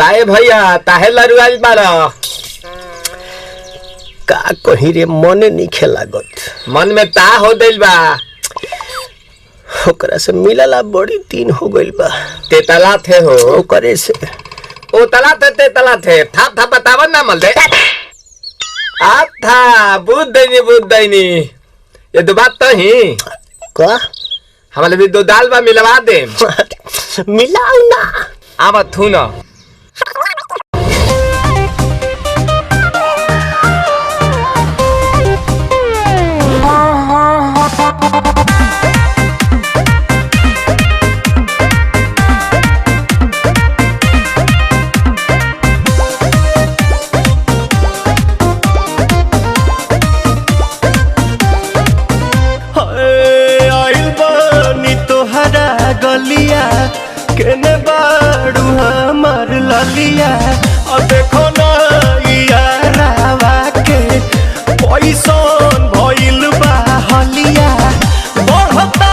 ताए भैया ताहे लरुआल बारा का कहीं रे मन नहीं खेलागत। मन में ता हो दिल बा ओकरा से मिलला बड़ी दिन हो गइल बा। ते तला थे हो ओकरे से ओ तला थे ते तला थे था था बतावन ना मल दे आ था बुद्ध दैनी ये दो बात तो ही का हमारे भी दो दाल बा मिलवा दे मिलाऊ ना आवा थू ना गलिया केने बाड़ू हमार ललिया और देखो ना यारावा के पैसन भइल बा हलिया बढ़ता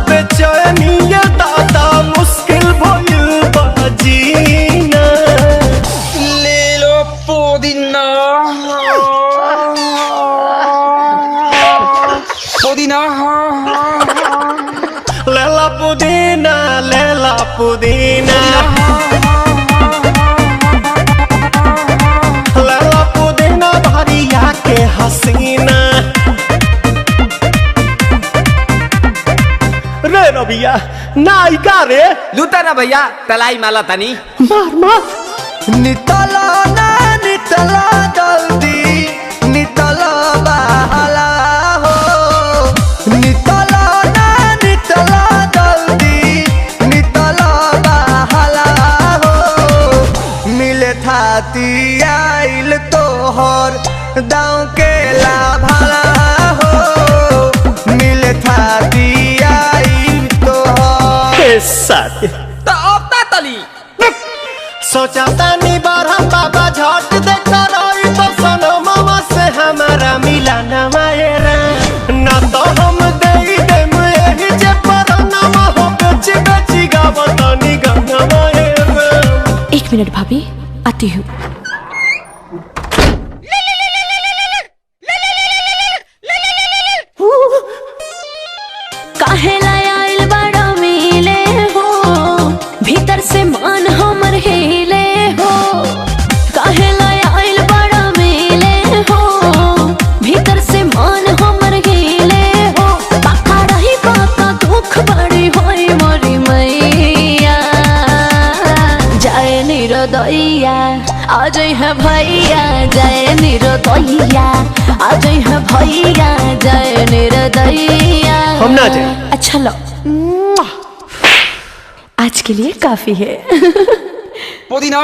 बेचैनिया दादा मुश्किल भइल बा जीना ले लो पुदीना पुदीना लेला पुदीना लेला पुदीना लेला पुदीना भरिया के हसीना रे रबिया नायिका रे लूटा ना भैया तलाई माला तनी मार मार नितला ना नितला जल्दी नितला बहाला हो नितला आइल तोहर दाँव के लाभाला हो मिले थाती आइल तोहर साथी तो अब ता तली सोचा तानी बारह बाबा झट देखा रही तो सनो मामा से हमारा मिला न मायरा ना तो हम दे देम यही जे पर नामा हो बेची बेची गावतानी गाना मायरा। 1 मिनट भाभी आती हूँ। काहे लायल बड़ा मिले हो भीतर से मन हमर हिले हो काहे लायल बड़ा मिले हो भीतर से मन हमर हिले हो पाका रही पाका दुख बड़ी होई मोरी मैया जाए निरदैया आज है भैया जय निरदैया आज है भैया जय निरदैया हम ना जाए। अच्छा लो आज के लिए काफी है पुदीना